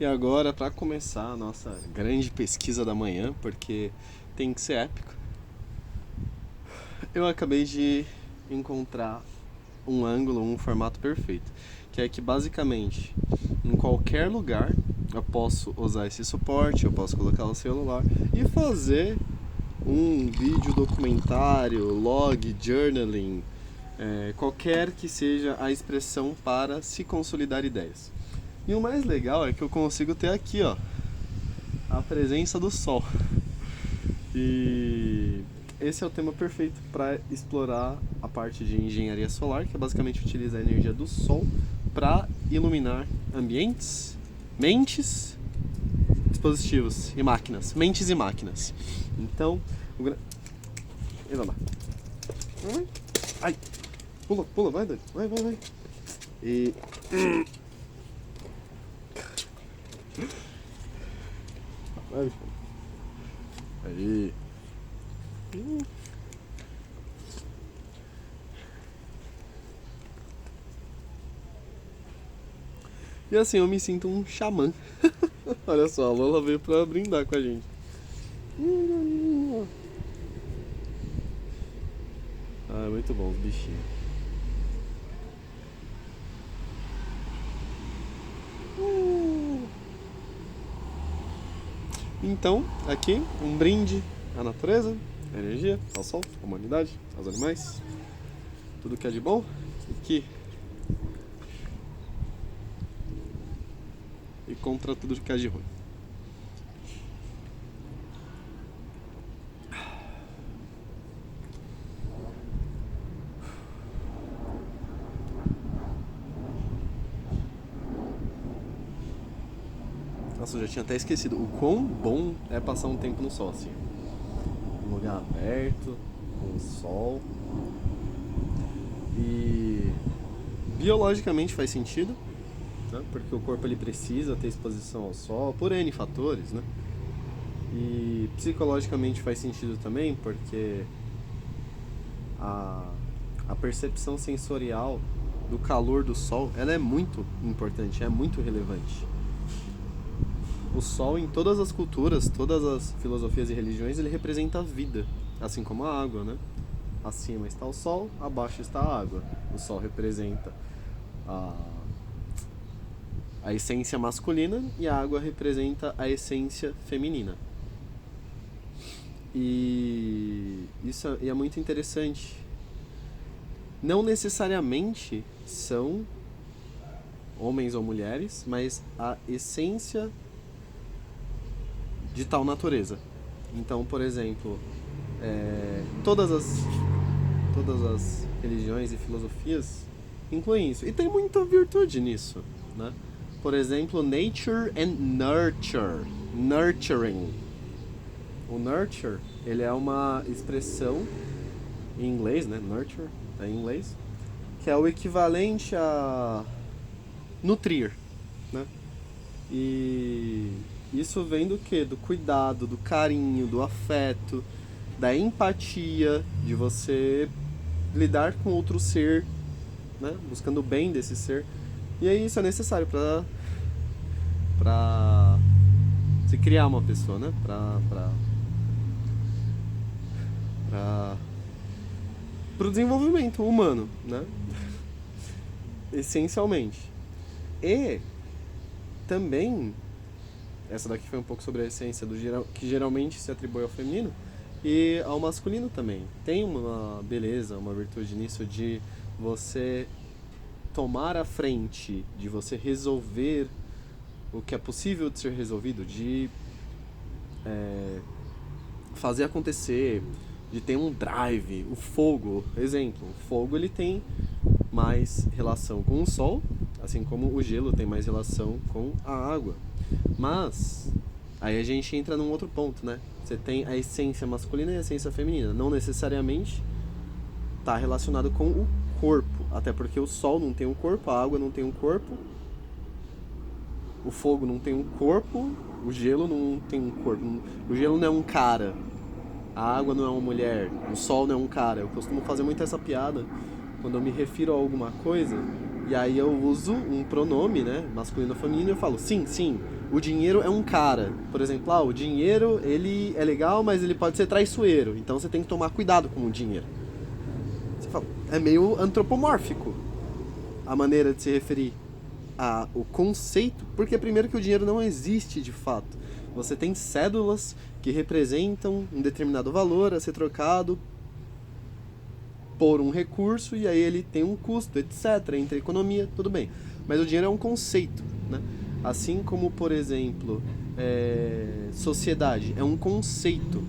E agora, para começar a nossa grande pesquisa da manhã, porque tem que ser épico, eu acabei de encontrar um ângulo, um formato perfeito, que é que basicamente em qualquer lugar eu posso usar esse suporte, eu posso colocar o celular e fazer um vídeo documentário, log, journaling, qualquer que seja a expressão para se consolidar ideias. E o mais legal é que eu consigo ter aqui, ó, a presença do Sol. E esse é o tema perfeito para explorar a parte de engenharia solar, que é basicamente utilizar a energia do Sol para iluminar ambientes, mentes, dispositivos e máquinas. Mentes e máquinas. Então, e lá. Vai. Ai. Pula, pula, vai, Dani. Vai, vai, vai. E vai. Aí. E assim, eu me sinto um xamã. Olha só, a Lola veio pra brindar com a gente. Ah, muito bom os bichinhos. Então, aqui, um brinde à natureza, à energia, ao sol, à humanidade, aos animais. Tudo que é de bom e contra tudo que é de ruim. Nossa, eu já tinha até esquecido o quão bom é passar um tempo no sol, assim. Um lugar aberto, com sol. E biologicamente faz sentido, né? Porque o corpo ele precisa ter exposição ao sol, por N fatores, né? E psicologicamente faz sentido também, porque a, a percepção sensorial do calor do sol, ela é muito importante, é muito relevante. O sol, em todas as culturas, todas as filosofias e religiões, ele representa a vida, assim como a água, né? Acima está o sol, abaixo está a água. O sol representa a, a essência masculina e a água representa a essência feminina. E isso é muito interessante. Não necessariamente são homens ou mulheres, mas a essência de tal natureza. Então, por exemplo, todas as religiões e filosofias incluem isso. E tem muita virtude nisso, né? Por exemplo, nature and nurture. Nurturing. O nurture, ele é uma expressão em inglês, né? Nurture, em inglês, que é o equivalente a nutrir, né? E isso vem do quê? Do cuidado, do carinho, do afeto, da empatia, de você lidar com outro ser, né? Buscando o bem desse ser. E aí isso é necessário para se criar uma pessoa, né? Para o desenvolvimento humano, né? Essencialmente. E também, essa daqui foi um pouco sobre a essência do que geralmente se atribui ao feminino e ao masculino também. Tem uma beleza, uma virtude nisso de você tomar a frente, de você resolver o que é possível de ser resolvido, de fazer acontecer, de ter um drive. O fogo, exemplo, o fogo ele tem mais relação com o sol, assim como o gelo tem mais relação com a água. Mas aí a gente entra num outro ponto, né? Você tem a essência masculina e a essência feminina. Não necessariamente está relacionado com o corpo, até porque o sol não tem um corpo, a água não tem um corpo, o fogo não tem um corpo, o gelo não tem um corpo. O gelo não é um cara, a água não é uma mulher, o sol não é um cara. Eu costumo fazer muito essa piada quando eu me refiro a alguma coisa, e aí eu uso um pronome, né, masculino ou feminino, e eu falo sim, sim, o dinheiro é um cara. Por exemplo, o dinheiro ele é legal, mas ele pode ser traiçoeiro. Então você tem que tomar cuidado com o dinheiro. Você fala, é meio antropomórfico a maneira de se referir ao conceito, porque primeiro que o dinheiro não existe de fato. Você tem cédulas que representam um determinado valor a ser trocado por um recurso, e aí ele tem um custo, etc. Entre economia, tudo bem. Mas o dinheiro é um conceito, né? Assim como, por exemplo, sociedade é um conceito.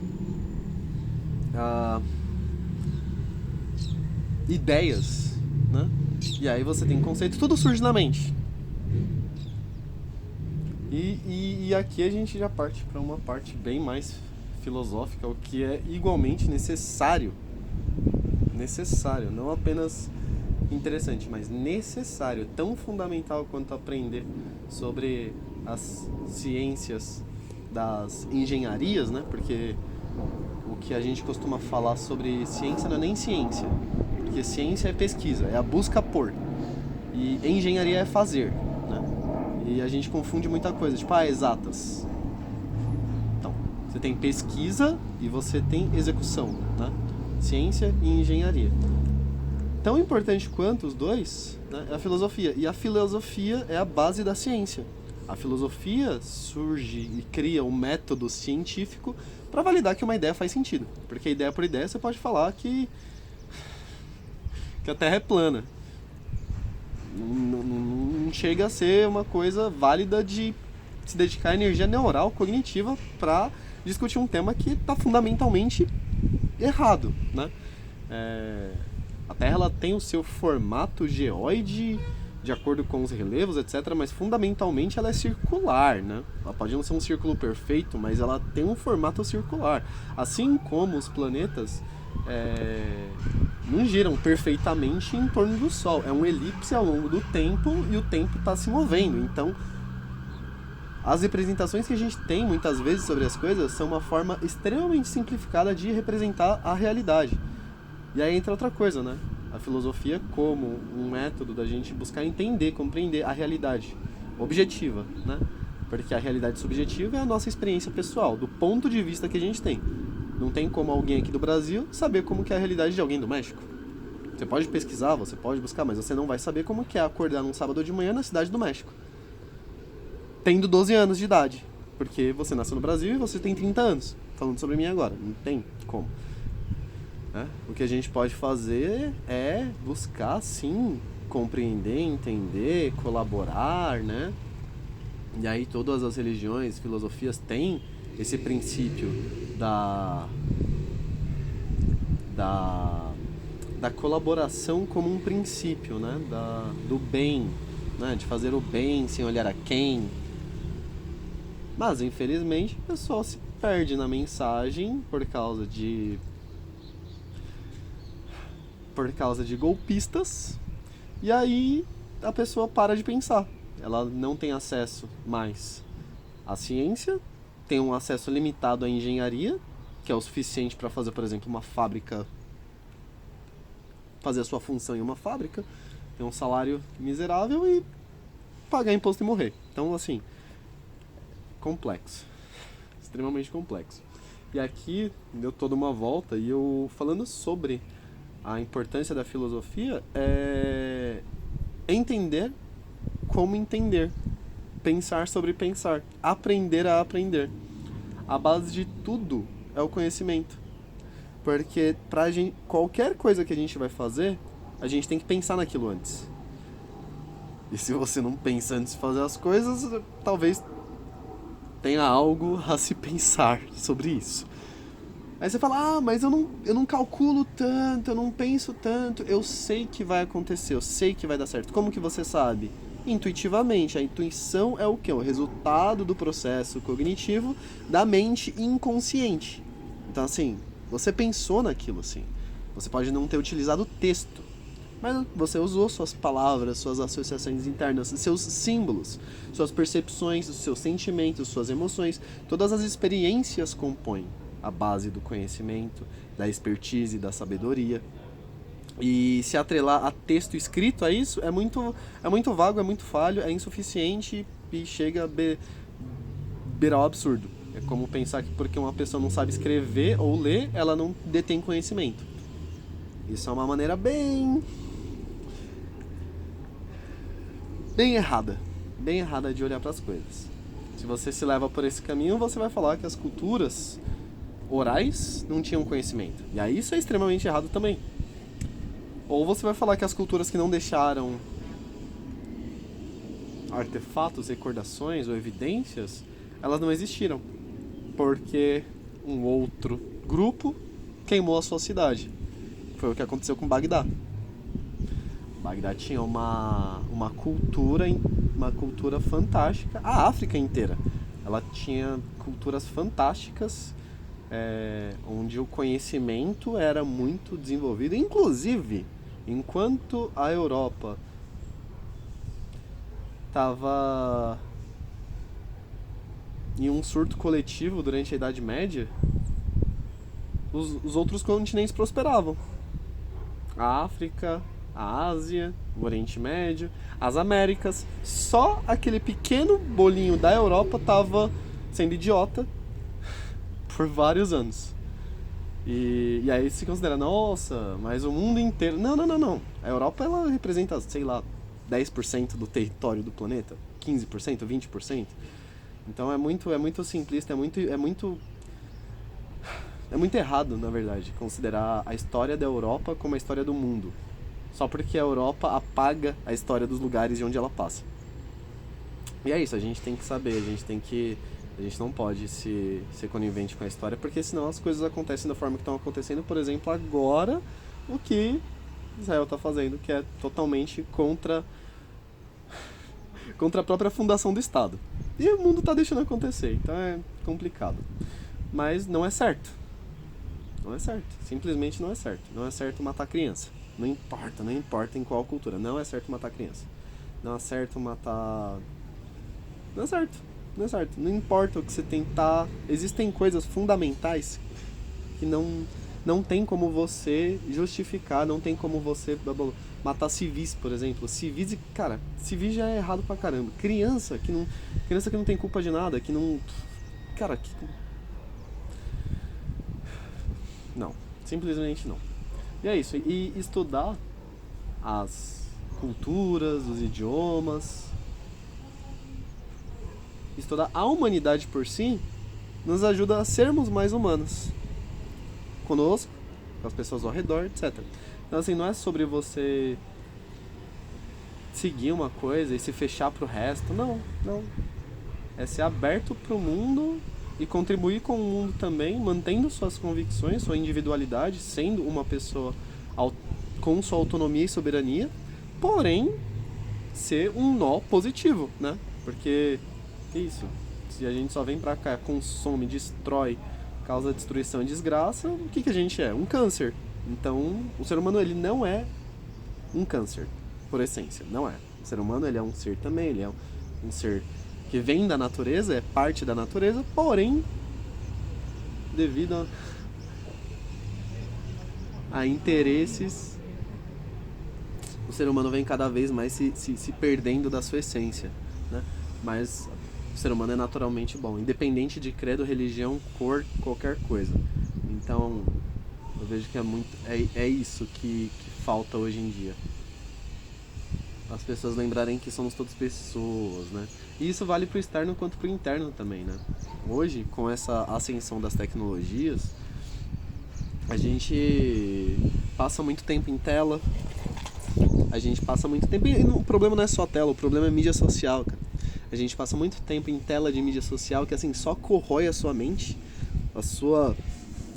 Ideias, né? E aí você tem conceito, tudo surge na mente. E aqui a gente já parte para uma parte bem mais filosófica, o que é igualmente necessário, não apenas interessante, mas necessário, tão fundamental quanto aprender sobre as ciências das engenharias, né? Porque o que a gente costuma falar sobre ciência não é nem ciência, porque ciência é pesquisa, é a busca por, e engenharia é fazer, né? E a gente confunde muita coisa, tipo, exatas. Então, você tem pesquisa e você tem execução, né? Ciência e engenharia. Tão importante quanto os dois, né, é a filosofia. E a filosofia é a base da ciência. A filosofia surge e cria um método científico para validar que uma ideia faz sentido. Porque ideia por ideia você pode falar que a Terra é plana. Não chega a ser uma coisa válida de se dedicar energia neural cognitiva para discutir um tema que está fundamentalmente errado, né? A Terra ela tem o seu formato geóide de acordo com os relevos, etc., mas fundamentalmente ela é circular, né? Ela pode não ser um círculo perfeito, mas ela tem um formato circular. Assim como os planetas não giram perfeitamente em torno do Sol. É um elipse ao longo do tempo e o tempo está se movendo. Então, as representações que a gente tem muitas vezes sobre as coisas são uma forma extremamente simplificada de representar a realidade. E aí entra outra coisa, né? A filosofia como um método da gente buscar entender, compreender a realidade objetiva, né? Porque a realidade subjetiva é a nossa experiência pessoal, do ponto de vista que a gente tem. Não tem como alguém aqui do Brasil saber como que é a realidade de alguém do México. Você pode pesquisar, você pode buscar, mas você não vai saber como que é acordar num sábado de manhã na cidade do México, tendo 12 anos de idade. Porque você nasceu no Brasil e você tem 30 anos. Falando sobre mim agora, não tem como. O que a gente pode fazer é buscar, sim, compreender, entender, colaborar, né? E aí todas as religiões, filosofias têm esse princípio da colaboração como um princípio, né? Do bem, né? De fazer o bem sem olhar a quem. Mas, infelizmente, o pessoal se perde na mensagem por causa de golpistas, e aí a pessoa para de pensar. Ela não tem acesso mais à ciência, tem um acesso limitado à engenharia, que é o suficiente para fazer, por exemplo, uma fábrica, fazer a sua função em uma fábrica, ter um salário miserável e pagar imposto e morrer. Então, assim, complexo, extremamente complexo. E aqui eu tô dando uma volta e eu falando sobre a importância da filosofia é entender como entender, pensar sobre pensar, aprender a aprender. A base de tudo é o conhecimento, porque pra gente, qualquer coisa que a gente vai fazer, a gente tem que pensar naquilo antes. E se você não pensa antes de fazer as coisas, talvez tenha algo a se pensar sobre isso. Aí você fala, mas eu não calculo tanto, eu não penso tanto, eu sei que vai acontecer, eu sei que vai dar certo. Como que você sabe? Intuitivamente. A intuição é o quê? O resultado do processo cognitivo da mente inconsciente. Então, assim, você pensou naquilo, assim. Você pode não ter utilizado o texto, mas você usou suas palavras, suas associações internas, seus símbolos, suas percepções, seus sentimentos, suas emoções. Todas as experiências compõem a base do conhecimento, da expertise, da sabedoria. E se atrelar a texto escrito a isso é muito vago, é muito falho, é insuficiente e chega a beirar o absurdo. É como pensar que porque uma pessoa não sabe escrever ou ler, ela não detém conhecimento. Isso é uma maneira bem errada de olhar para as coisas. Se você se leva por esse caminho, você vai falar que as culturas orais não tinham conhecimento. E aí isso é extremamente errado também. Ou você vai falar que as culturas que não deixaram artefatos, recordações ou evidências, elas não existiram. Porque um outro grupo queimou a sua cidade. Foi o que aconteceu com Bagdá. Bagdá tinha uma cultura fantástica. A África inteira. Ela tinha culturas fantásticas, onde o conhecimento era muito desenvolvido. Inclusive, enquanto a Europa estava em um surto coletivo durante a Idade Média, os outros continentes prosperavam. A África, a Ásia, o Oriente Médio, as Américas. Só aquele pequeno bolinho da Europa estava sendo idiota por vários anos. E aí se considera, nossa, mas o mundo inteiro... Não. A Europa, ela representa, sei lá, 10% do território do planeta, 15%, 20%. Então é muito simplista, é muito errado, na verdade, considerar a história da Europa como a história do mundo. Só porque a Europa apaga a história dos lugares de onde ela passa. E é isso, a gente tem que saber, a gente não pode ser conivente com a história, porque senão as coisas acontecem da forma que estão acontecendo. Por exemplo, agora, o que Israel está fazendo, que é totalmente contra a própria fundação do Estado. E o mundo está deixando acontecer, então é complicado. Mas não é certo. Não é certo. Simplesmente não é certo. Não é certo matar criança. Não importa em qual cultura. Não é certo matar criança. Não é certo matar... Não é certo. Não importa o que você tentar. Existem coisas fundamentais que não tem como você justificar, não tem como você matar civis, por exemplo. Civis já é errado pra caramba. Criança que não tem culpa de nada, que não... Não, simplesmente não. E é isso, e estudar as culturas, os idiomas, estudar a humanidade por si, nos ajuda a sermos mais humanos. Conosco, com as pessoas ao redor, etc. Então assim, não é sobre você seguir uma coisa e se fechar pro resto, não. É ser aberto pro mundo e contribuir com o mundo também, mantendo suas convicções, sua individualidade, sendo uma pessoa com sua autonomia e soberania, porém ser um nó positivo, né? Porque isso, se a gente só vem pra cá, consome, destrói, causa destruição e desgraça, o que a gente é? Um câncer. Então, o ser humano, ele não é um câncer, por essência, não é. O ser humano, ele é um ser também, ele é um ser que vem da natureza, é parte da natureza, porém, devido a interesses, o ser humano vem cada vez mais se perdendo da sua essência, né? Mas o ser humano é naturalmente bom, independente de credo, religião, cor, qualquer coisa. Então, eu vejo que é isso que falta hoje em dia. As pessoas lembrarem que somos todas pessoas, né? E isso vale pro externo quanto pro interno também, né? Hoje, com essa ascensão das tecnologias, a gente passa muito tempo em tela, a gente passa muito tempo... E o problema não é só tela, o problema é mídia social, cara. A gente passa muito tempo em tela de mídia social que, assim, só corrói a sua mente, a sua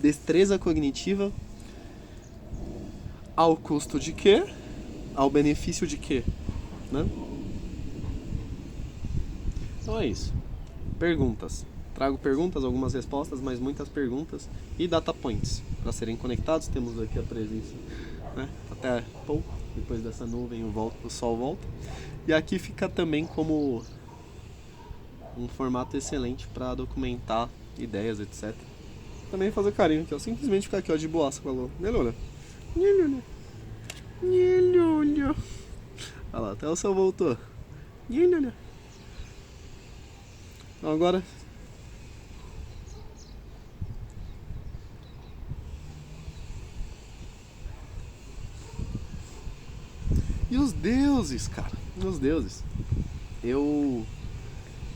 destreza cognitiva, ao custo de quê? Ao benefício de quê? Né? Então é isso. Perguntas. Trago perguntas, algumas respostas, mas muitas perguntas e data points para serem conectados. Temos aqui a presença, né? Até pouco, depois dessa nuvem o sol volta. E aqui fica também como um formato excelente para documentar ideias, etc. Também fazer carinho aqui, ó. Simplesmente ficar aqui, ó, de boaça com a Lula. Olha lá, até o céu voltou. Então agora deuses, cara. Meus deuses. Eu,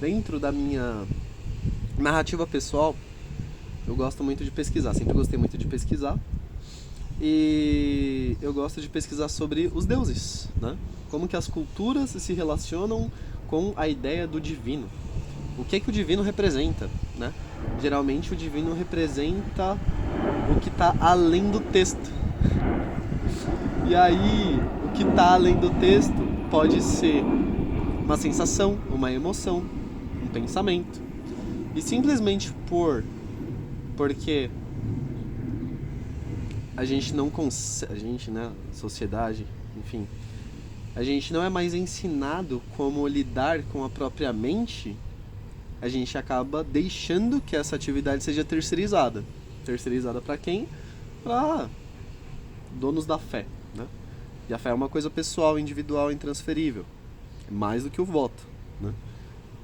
dentro da minha narrativa pessoal, eu gosto muito de pesquisar. Sempre gostei muito de pesquisar. E eu gosto de pesquisar sobre os deuses, né? Como que as culturas se relacionam com a ideia do divino. O que o divino representa, né? Geralmente o divino representa o que está além do texto. E aí, o que está além do texto pode ser uma sensação, uma emoção, um pensamento. E simplesmente porque a gente não consegue, a gente, né, sociedade, enfim, a gente não é mais ensinado como lidar com a própria mente, a gente acaba deixando que essa atividade seja terceirizada. Terceirizada para quem? Para donos da fé, né? E a fé é uma coisa pessoal, individual, intransferível. É mais do que o voto, né?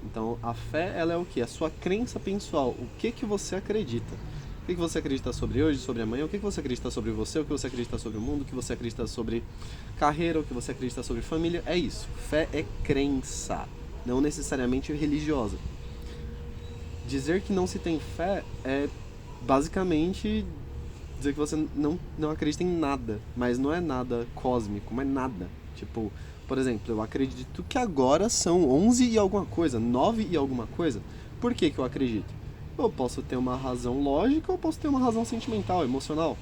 Então, a fé, ela é o quê? A sua crença pessoal. O que você acredita? O que você acredita sobre hoje, sobre amanhã? O que você acredita sobre você? O que você acredita sobre o mundo? O que você acredita sobre carreira? O que você acredita sobre família? É isso. Fé é crença, não necessariamente religiosa. Dizer que não se tem fé é basicamente dizer que você não acredita em nada. Mas não é nada cósmico, mas nada. Tipo, por exemplo, eu acredito que agora são 11 e alguma coisa, 9 e alguma coisa. Por que eu acredito? Eu posso ter uma razão lógica ou posso ter uma razão sentimental, emocional,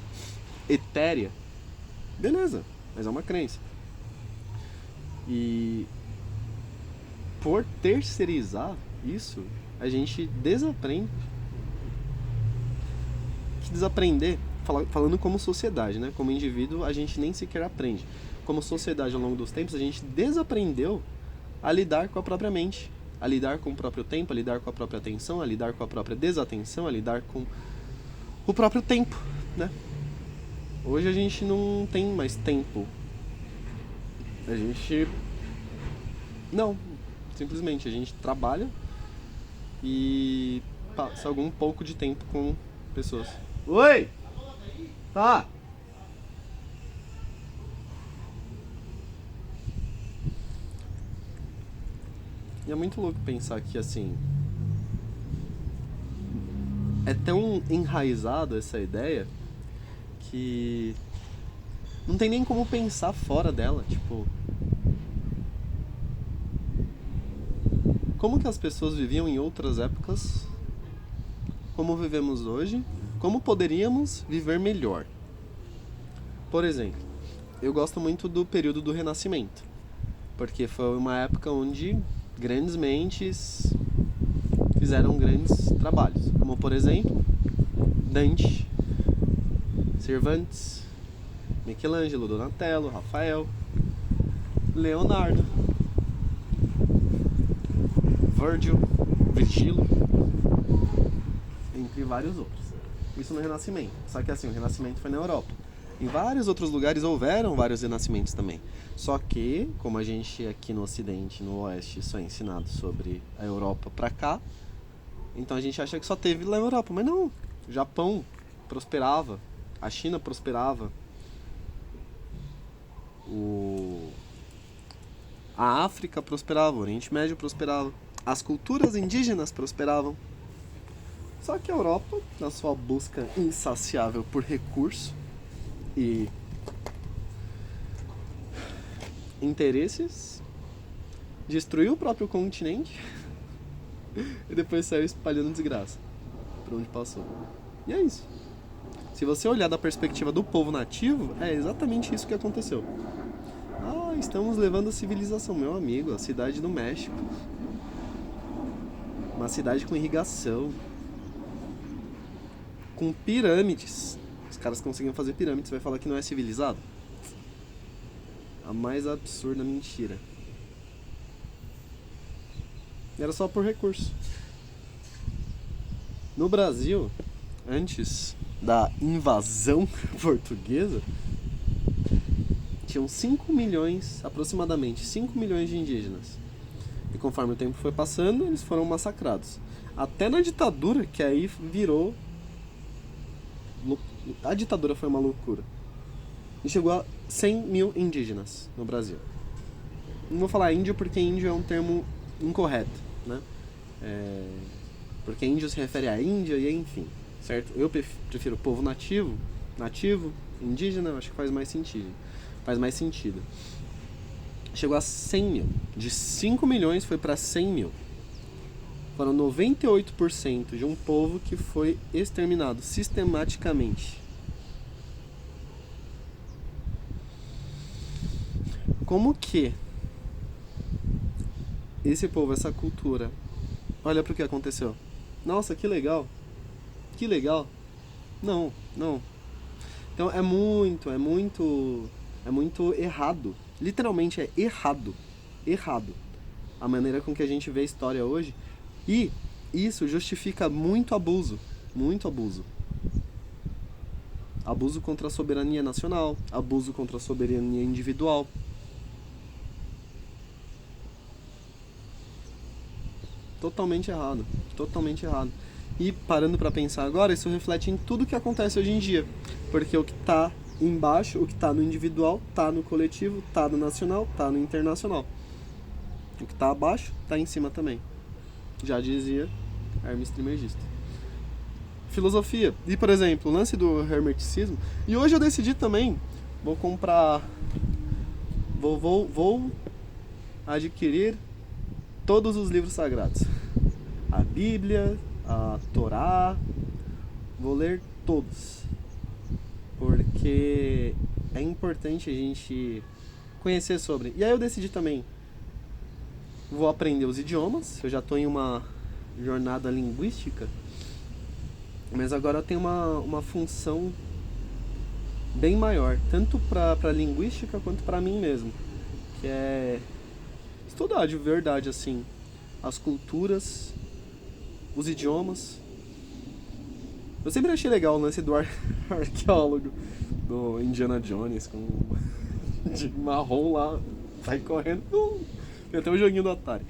etérea. Beleza, mas é uma crença. E por terceirizar isso, a gente desaprende. Que desaprender, falando como sociedade, né? Como indivíduo, a gente nem sequer aprende. Como sociedade, ao longo dos tempos, a gente desaprendeu a lidar com a própria mente, a lidar com o próprio tempo, a lidar com a própria atenção, a lidar com a própria desatenção, a lidar com o próprio tempo, né? Hoje a gente não tem mais tempo. A gente... Não, simplesmente a gente trabalha e passa algum pouco de tempo com pessoas. Oi! Tá! E é muito louco pensar que, assim, é tão enraizado essa ideia que não tem nem como pensar fora dela. Tipo, como que as pessoas viviam em outras épocas, como vivemos hoje, como poderíamos viver melhor. Por exemplo, eu gosto muito do período do Renascimento, porque foi uma época onde grandes mentes fizeram grandes trabalhos, como por exemplo Dante, Cervantes, Michelangelo, Donatello, Rafael, Leonardo, Virgílio, entre vários outros. Isso no Renascimento. Só que assim, o Renascimento foi na Europa. Em vários outros lugares houveram vários renascimentos também. Só que, como a gente aqui no Ocidente, no Oeste, só é ensinado sobre a Europa pra cá, então a gente acha que só teve lá na Europa. Mas não, o Japão prosperava, a China prosperava, a África prosperava, o Oriente Médio prosperava, as culturas indígenas prosperavam. Só que a Europa, na sua busca insaciável por recurso e interesses, destruiu o próprio continente e depois saiu espalhando desgraça por onde passou. E é isso. Se você olhar da perspectiva do povo nativo, é exatamente isso que aconteceu. Ah, estamos levando a civilização. Meu amigo, a cidade do México, uma cidade com irrigação, com pirâmides. Os caras conseguiam fazer pirâmides. Você vai falar que não é civilizado? A mais absurda mentira. Era só por recurso. No Brasil, antes da invasão portuguesa, tinham 5 milhões, aproximadamente 5 milhões de indígenas. E conforme o tempo foi passando, eles foram massacrados. Até na ditadura, que aí virou... A ditadura foi uma loucura. E chegou a 100 mil indígenas no Brasil. Não vou falar índio porque índio é um termo incorreto, né? Porque índio se refere à Índia e enfim, certo? Eu prefiro povo nativo, indígena, acho que faz mais sentido. Chegou a 100 mil. De 5 milhões foi para 100 mil. Foram 98% de um povo que foi exterminado sistematicamente. Como que esse povo, essa cultura, olha para o que aconteceu? Nossa, que legal. Que legal. Não. Então é muito errado. Literalmente é errado. A maneira com que a gente vê a história hoje. E isso justifica muito abuso. Abuso contra a soberania nacional, abuso contra a soberania individual. Totalmente errado. E parando pra pensar agora, isso reflete em tudo que acontece hoje em dia. Porque o que tá embaixo, o que tá no individual, tá no coletivo, tá no nacional, tá no internacional. O que tá abaixo, tá em cima também. Já dizia Hermes Trismegisto. Filosofia. E, por exemplo, o lance do hermeticismo. E hoje eu decidi também, vou comprar... Vou adquirir todos os livros sagrados. A Bíblia, a Torá, vou ler todos. Porque é importante a gente conhecer sobre. E aí eu decidi também, vou aprender os idiomas, eu já estou em uma jornada linguística, mas agora eu tenho uma função bem maior, tanto para linguística quanto para mim mesmo, que é estudar de verdade assim as culturas, os idiomas. Eu sempre achei legal o lance do arqueólogo do Indiana Jones com de marrom lá, sai correndo. Tem até um joguinho do Atari.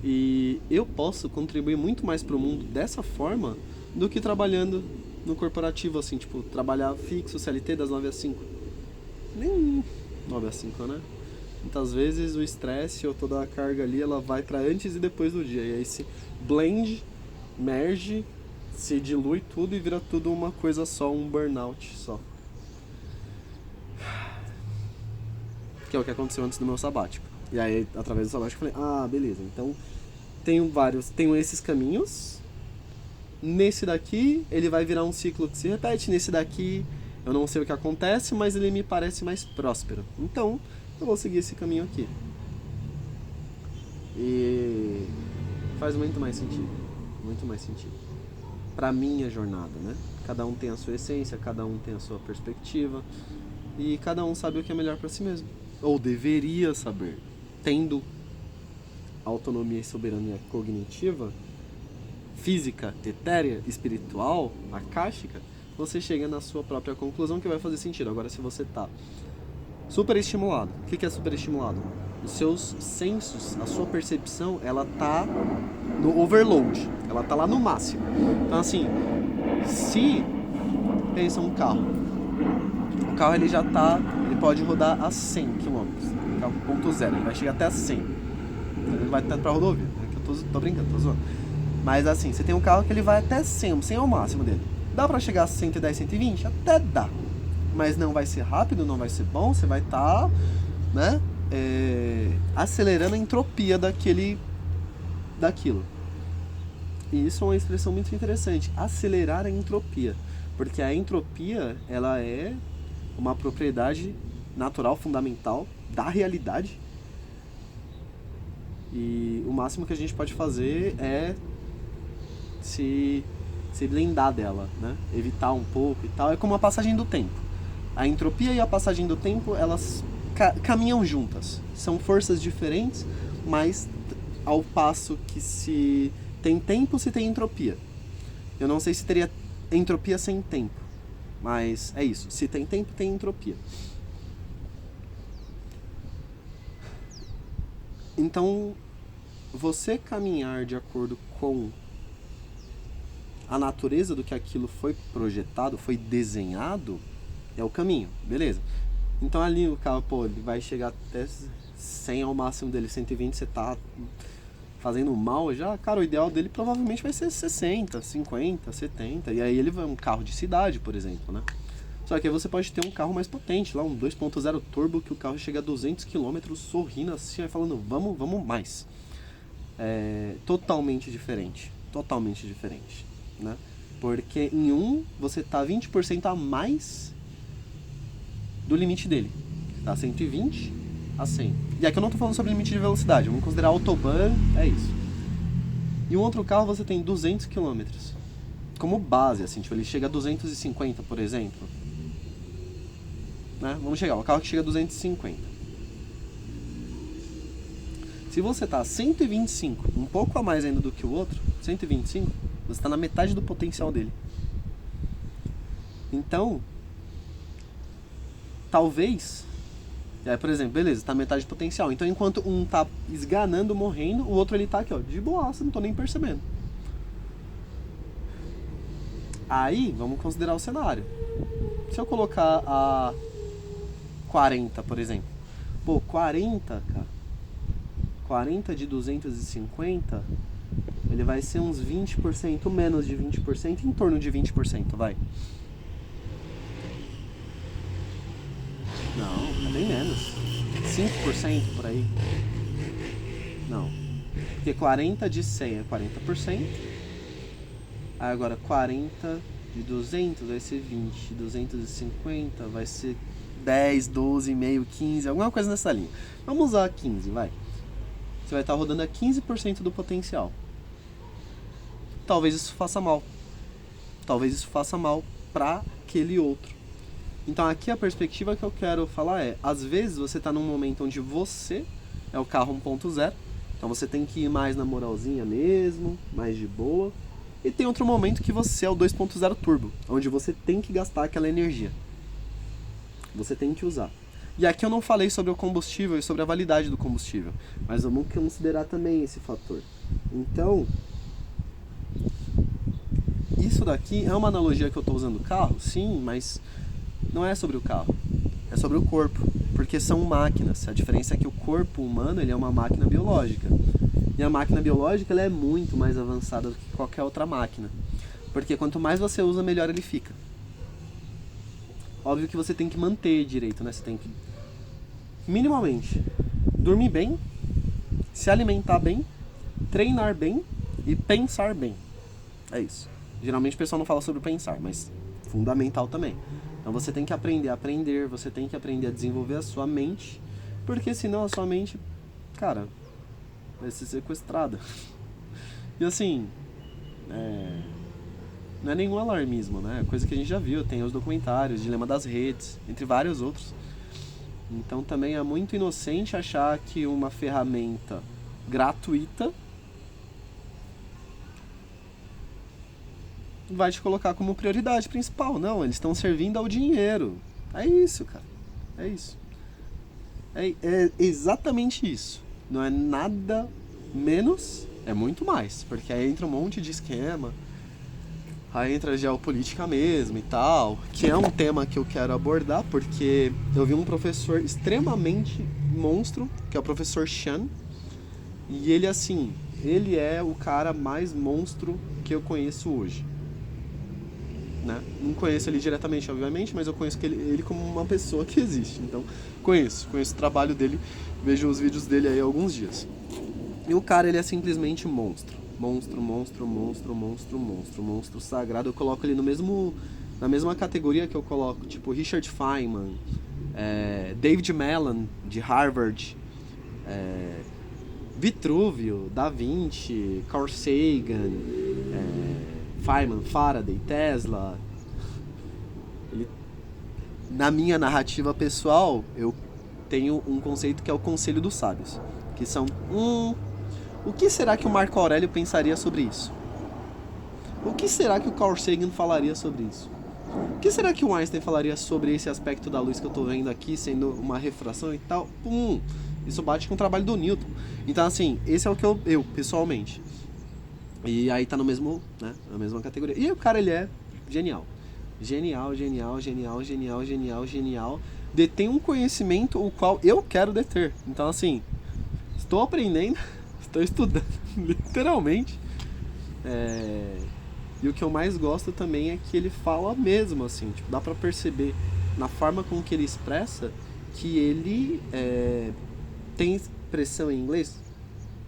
E eu posso contribuir muito mais pro mundo dessa forma do que trabalhando no corporativo, assim, tipo, trabalhar fixo, CLT das 9 às 5. Nem 9 às 5, né? Muitas vezes o estresse ou toda a carga ali, ela vai pra antes e depois do dia. E aí se blend, merge, se dilui tudo e vira tudo uma coisa só, um burnout só. Que é o que aconteceu antes do meu sabático. E aí, através do sabático, eu falei, beleza, então tenho esses caminhos. Nesse daqui, ele vai virar um ciclo que se repete. Nesse daqui, eu não sei o que acontece, mas ele me parece mais próspero. Então, eu vou seguir esse caminho aqui. E faz muito mais sentido. Pra minha jornada, né? Cada um tem a sua essência, cada um tem a sua perspectiva. E cada um sabe o que é melhor pra si mesmo. Ou deveria saber. Tendo autonomia e soberania cognitiva, física, etérea, espiritual, akáshica, você chega na sua própria conclusão que vai fazer sentido. Agora, se você tá superestimulado, o que é superestimulado? Os seus sensos, a sua percepção, ela tá no overload, ela tá lá no máximo. Então, assim, se pensa um carro, o carro ele já tá, ele pode rodar a 100 km, carro ponto zero, ele vai chegar até a 100. Ele vai até pra rodovia, né? Que eu tô brincando, tô zoando. Mas assim, você tem um carro que ele vai até 100, 100 é o máximo dele. Dá pra chegar a 110, 120? Até dá. Mas não vai ser rápido, não vai ser bom, você vai estar, né, acelerando a entropia daquilo. E isso é uma expressão muito interessante, acelerar a entropia. Porque a entropia, ela é uma propriedade natural, fundamental da realidade. E o máximo que a gente pode fazer é se blindar dela, né? Evitar um pouco e tal. É como a passagem do tempo. A entropia e a passagem do tempo, elas caminham juntas. São forças diferentes, mas ao passo que se tem tempo, se tem entropia. Eu não sei se teria entropia sem tempo, mas é isso. Se tem tempo, tem entropia. Então, você caminhar de acordo com a natureza do que aquilo foi projetado, foi desenhado, é o caminho, beleza? Então ali o carro, pô, ele vai chegar até 100 ao máximo dele, 120 você tá fazendo mal já, cara, o ideal dele provavelmente vai ser 60, 50, 70. E aí ele vai um carro de cidade, por exemplo, né? Só que aí você pode ter um carro mais potente, lá um 2.0 turbo, que o carro chega a 200 km sorrindo assim, falando, vamos mais. É totalmente diferente, né? Porque em um você tá 20% a mais do limite dele. Tá 120 a 100. E aqui eu não tô falando sobre limite de velocidade, vamos considerar autobahn, é isso. E um outro carro você tem 200 km. Como base, assim, tipo, ele chega a 250, por exemplo. Né? Vamos chegar, o carro que chega a 250. Se você tá a 125, um pouco a mais ainda do que o outro, 125, você tá na metade do potencial dele. Então, talvez, por exemplo, beleza, tá metade do potencial. Então, enquanto um tá esganando, morrendo, o outro ele tá aqui, ó, de boaça, não tô nem percebendo. Aí, vamos considerar o cenário. Se eu colocar a 40, por exemplo. Pô, 40, cara. 40 de 250, ele vai ser uns 20%, menos de 20%, em torno de 20%, vai. Não, é bem menos. 5% por aí. Não. Porque 40 de 100 é 40%. Aí agora 40 de 200 vai ser 20. 250 vai ser 10, 12, meio, 15, alguma coisa nessa linha. Vamos usar 15, vai. Você vai estar rodando a 15% do potencial. Talvez isso faça mal. Talvez isso faça mal para aquele outro. Então aqui a perspectiva que eu quero falar é, às vezes você está num momento onde você é o carro 1.0, então você tem que ir mais na moralzinha mesmo, mais de boa. E tem outro momento que você é o 2.0 turbo, onde você tem que gastar aquela energia. Você tem que usar. E aqui eu não falei sobre o combustível e sobre a validade do combustível, mas vamos considerar também esse fator. Então, isso daqui é uma analogia que eu estou usando do carro, sim, mas não é sobre o carro, é sobre o corpo, porque são máquinas. A diferença é que o corpo humano ele é uma máquina biológica, e a máquina biológica ela é muito mais avançada do que qualquer outra máquina, porque quanto mais você usa, melhor ele fica. Óbvio que você tem que manter direito, né? Você tem que, minimamente, dormir bem, se alimentar bem, treinar bem e pensar bem. É isso. Geralmente o pessoal não fala sobre pensar, mas fundamental também. Então você tem que aprender a aprender, você tem que aprender a desenvolver a sua mente, porque senão a sua mente, cara, vai ser sequestrada. E assim, não é nenhum alarmismo, né? É coisa que a gente já viu, tem os documentários, Dilema das Redes, entre vários outros. Então também é muito inocente achar que uma ferramenta gratuita vai te colocar como prioridade principal. Não, eles estão servindo ao dinheiro. É isso, cara. É isso. É exatamente isso. Não é nada menos, é muito mais. Porque aí entra um monte de esquema. Aí entra a geopolítica mesmo e tal, que é um tema que eu quero abordar, porque eu vi um professor extremamente monstro, que é o professor Chan, e ele, assim, ele é o cara mais monstro que eu conheço hoje. Né? Não conheço ele diretamente, obviamente, mas eu conheço ele como uma pessoa que existe. Então, conheço o trabalho dele, vejo os vídeos dele aí há alguns dias. E o cara, ele é simplesmente monstro. Monstro sagrado. Eu coloco ele na mesma categoria que eu coloco, tipo, Richard Feynman, David Mellon, de Harvard, Vitruvio, Da Vinci, Carl Sagan, Feynman, Faraday, Tesla. Na minha narrativa pessoal, eu tenho um conceito que é o Conselho dos Sábios, que são o que será que o Marco Aurélio pensaria sobre isso? O que será que o Carl Sagan falaria sobre isso? O que será que o Einstein falaria sobre esse aspecto da luz que eu estou vendo aqui, sendo uma refração e tal? Isso bate com o trabalho do Newton. Então, assim, esse é o que eu pessoalmente. E aí tá no mesmo, né, na mesma categoria. E o cara, ele é genial. Genial. detém um conhecimento o qual eu quero deter. Então, assim, estou aprendendo, estou estudando, literalmente. E o que eu mais gosto também é que ele fala mesmo, assim, tipo, dá pra perceber na forma com que ele expressa que ele tem expressão em inglês.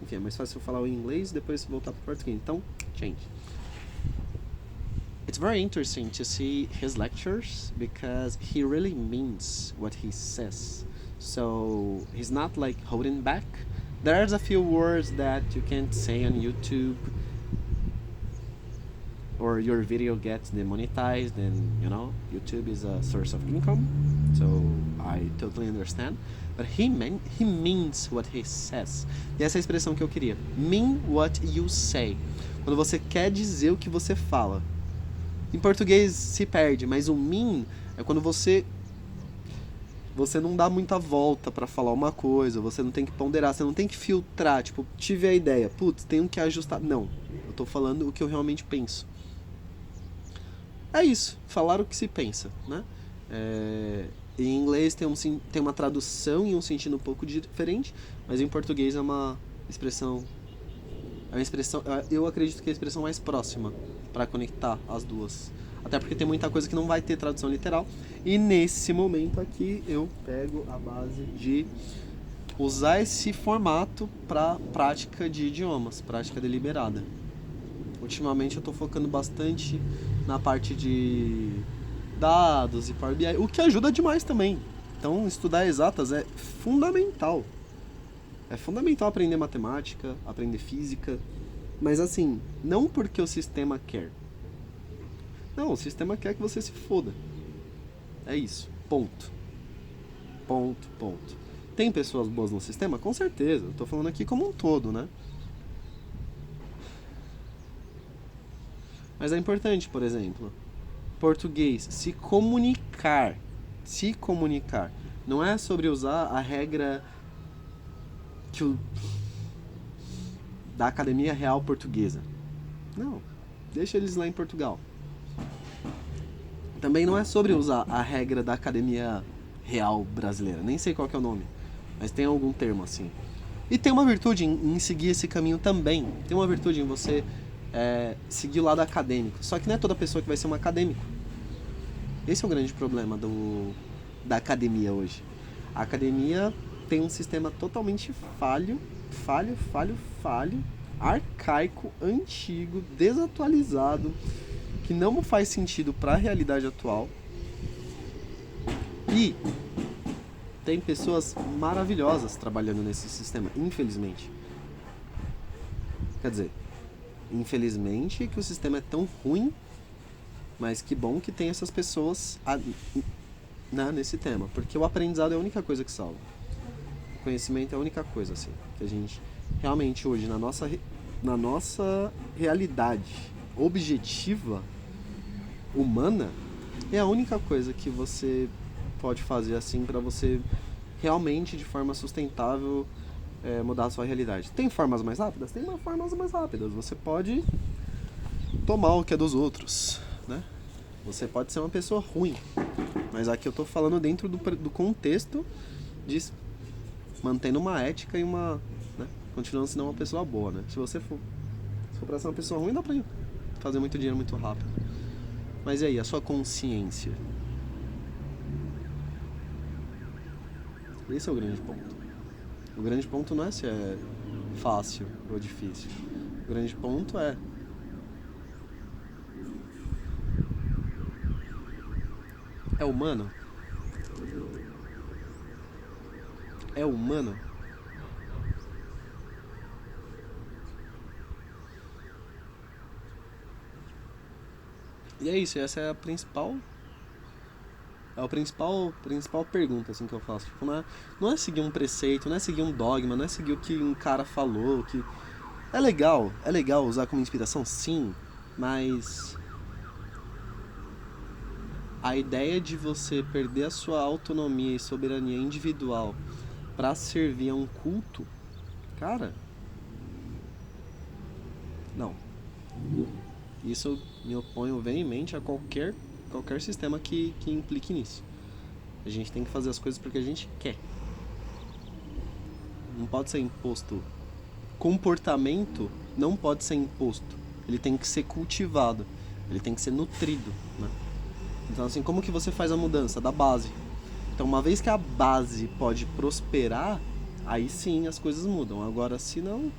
Enfim, é mais fácil eu falar o inglês e depois voltar pro português. Então, change. It's very interesting to see his lectures because he really means what he says. So he's not like holding back. There's a few words that you can't say on YouTube or your video gets demonetized and YouTube is a source of income, so I totally understand, but he means what he says. E essa é a expressão que eu queria, mean what you say, quando você quer dizer o que você fala. Em português se perde, mas o mean é quando você não dá muita volta pra falar uma coisa, você não tem que ponderar, você não tem que filtrar, tipo, tive a ideia, putz, tenho que ajustar. Não, eu tô falando o que eu realmente penso. É isso, falar o que se pensa, né? Em inglês tem uma tradução e um sentido um pouco diferente, mas em português é uma expressão, eu acredito que é a expressão mais próxima para conectar as duas. Até porque tem muita coisa que não vai ter tradução literal. E nesse momento aqui eu pego a base de usar esse formato para prática de idiomas, prática deliberada. Ultimamente eu estou focando bastante na parte de dados e Power BI, o que ajuda demais também. Então, estudar exatas é fundamental. É fundamental aprender matemática, aprender física, mas assim, não porque o sistema quer. Não, o sistema quer que você se foda. É isso. Ponto. Ponto, ponto. Tem pessoas boas no sistema? Com certeza. Eu tô falando aqui como um todo, né? Mas é importante, por exemplo, português, se comunicar. Se comunicar. Não é sobre usar a regra da Academia Real Portuguesa. Não. Deixa eles lá em Portugal. Também não é sobre usar a regra da Academia Real Brasileira. Nem sei qual que é o nome, mas tem algum termo assim. E tem uma virtude em seguir esse caminho também. Tem uma virtude em você seguir o lado acadêmico. Só que não é toda pessoa que vai ser um acadêmico. Esse é o grande problema da academia hoje. A academia tem um sistema totalmente falho, arcaico, antigo, desatualizado, que não faz sentido para a realidade atual. E tem pessoas maravilhosas trabalhando nesse sistema, infelizmente. Quer dizer, infelizmente que o sistema é tão ruim, mas que bom que tem essas pessoas nesse tema, porque o aprendizado é a única coisa que salva. O conhecimento é a única coisa assim, que a gente realmente hoje na nossa realidade objetiva humana é a única coisa que você pode fazer assim para você realmente de forma sustentável mudar a sua realidade. Tem formas mais rápidas? Tem formas mais rápidas. Você pode tomar o que é dos outros, né? Você pode ser uma pessoa ruim, mas aqui eu tô falando dentro do contexto de mantendo uma ética e uma, né, continuando sendo uma pessoa boa, né? Se for pra ser uma pessoa ruim, dá pra fazer muito dinheiro muito rápido. Mas e aí, a sua consciência? Esse é o grande ponto. O grande ponto não é se é fácil ou difícil. O grande ponto é humano? É humano? E é isso, essa é a principal pergunta assim, que eu faço. Tipo, não é seguir um preceito, não é seguir um dogma, não é seguir o que um cara falou. É legal usar como inspiração, sim, mas a ideia de você perder a sua autonomia e soberania individual pra servir a um culto, cara, não. Isso me oponho veemente a qualquer sistema que implique nisso. A gente tem que fazer as coisas porque a gente quer. Não pode ser imposto. Comportamento não pode ser imposto. Ele tem que ser cultivado. Ele tem que ser nutrido, né? Então, assim, como que você faz a mudança? Da base. Então, uma vez que a base pode prosperar, aí sim as coisas mudam. Agora, se não,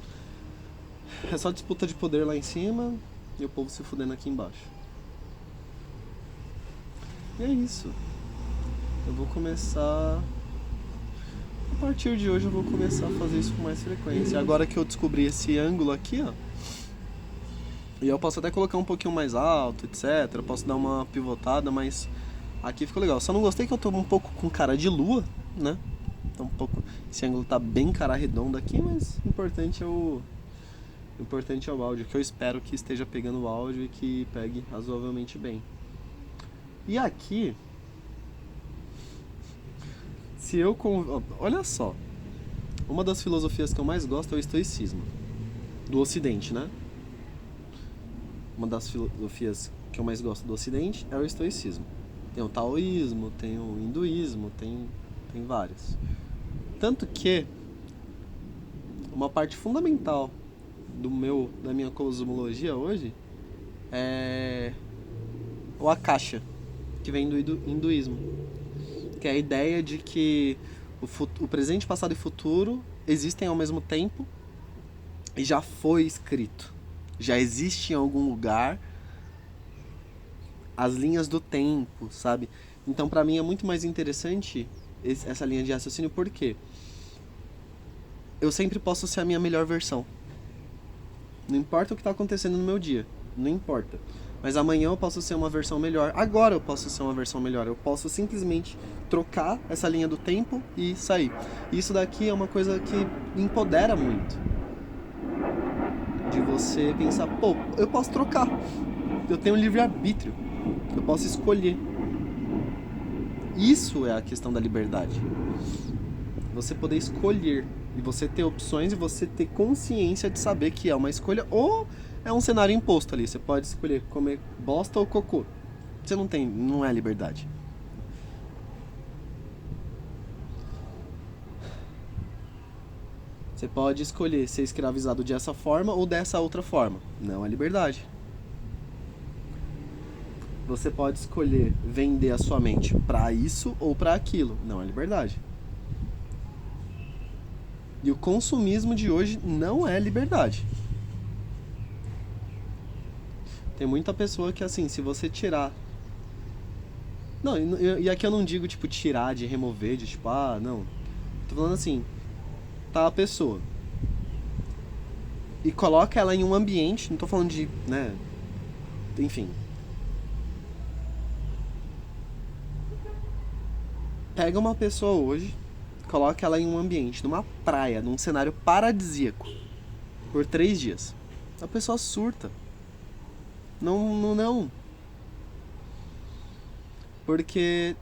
é só disputa de poder lá em cima e o povo se fudendo aqui embaixo. E é isso. Eu vou começar... A partir de hoje eu vou começar a fazer isso com mais frequência. Agora que eu descobri esse ângulo aqui, ó, e eu posso até colocar um pouquinho mais alto, etc. Eu posso dar uma pivotada, mas aqui ficou legal. Só não gostei que eu tô um pouco com cara de lua, né? Então um pouco... Esse ângulo tá bem cara redonda aqui, mas o importante é o áudio, que eu espero que esteja pegando o áudio e que pegue razoavelmente bem. E aqui... Olha só. Uma das filosofias que eu mais gosto é o estoicismo. Do Ocidente, né? Uma das filosofias que eu mais gosto do Ocidente é o estoicismo. Tem o taoísmo, tem o hinduísmo, tem vários. Tanto que uma parte fundamental da minha cosmologia hoje é o Akasha, que vem do hinduísmo. Que é a ideia de que o presente, passado e futuro existem ao mesmo tempo e já foi escrito. Já existe em algum lugar as linhas do tempo, sabe? Então, pra mim é muito mais interessante essa linha de raciocínio, porque eu sempre posso ser a minha melhor versão. Não importa o que tá acontecendo no meu dia, não importa. Mas amanhã eu posso ser uma versão melhor. Agora eu posso ser uma versão melhor. Eu posso simplesmente trocar essa linha do tempo e sair. Isso daqui é uma coisa que empodera muito. De você pensar, pô, eu posso trocar. Eu tenho livre-arbítrio. Eu posso escolher. Isso é a questão da liberdade. Você poder escolher. E você ter opções e você ter consciência de saber que é uma escolha ou é um cenário imposto ali. Você pode escolher comer bosta ou cocô. Você não é liberdade. Você pode escolher ser escravizado dessa forma ou dessa outra forma. Não é liberdade. Você pode escolher vender a sua mente para isso ou para aquilo. Não é liberdade. E o consumismo de hoje não é liberdade. Tem muita pessoa que, assim, se você tirar... Não, e aqui eu não digo, tipo, tirar, de remover, de tipo, não. Tô falando assim, tá a pessoa e coloca ela em um ambiente, não tô falando de, né, enfim. Pega uma pessoa hoje, coloca ela em um ambiente, numa praia, num cenário paradisíaco, por 3 dias. A pessoa surta. Não. Porque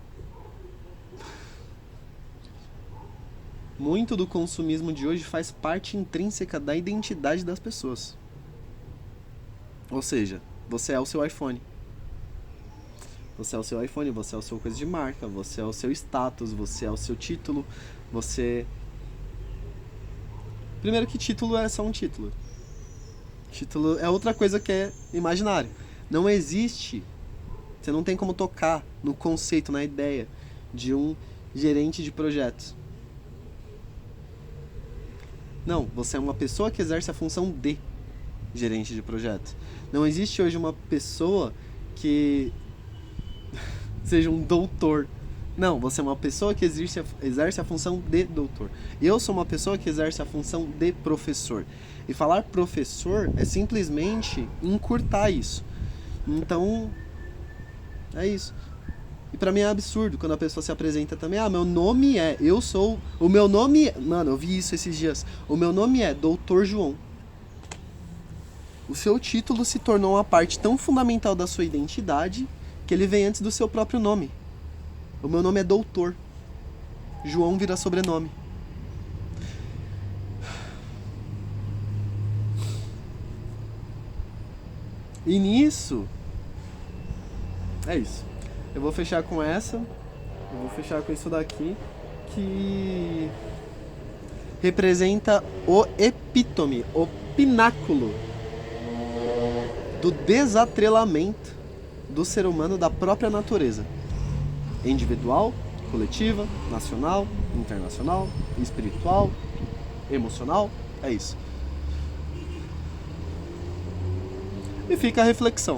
muito do consumismo de hoje faz parte intrínseca da identidade das pessoas. Ou seja, você é o seu iPhone. Você é o seu iPhone, você é o seu coisa de marca, você é o seu status, você é o seu título, você... Primeiro que título é só um título. Título é outra coisa que é imaginário. Não existe, você não tem como tocar no conceito, na ideia de um gerente de projetos. Não, você é uma pessoa que exerce a função de gerente de projetos. Não existe hoje uma pessoa que seja um doutor. Não, você é uma pessoa que exerce a função de doutor. Eu sou uma pessoa que exerce a função de professor. E falar professor é simplesmente encurtar isso. Então, é isso. E pra mim é absurdo quando a pessoa se apresenta também. Meu nome é... O meu nome é... Mano, eu vi isso esses dias. O meu nome é Doutor João. O seu título se tornou uma parte tão fundamental da sua identidade que ele vem antes do seu próprio nome. O meu nome é Doutor. João vira sobrenome. E nisso... É isso. Eu vou fechar com essa. Eu vou fechar com isso daqui, que representa o epítome, o pináculo do desatrelamento do ser humano da própria natureza. Individual, coletiva, nacional, internacional, espiritual, emocional, é isso. E fica a reflexão.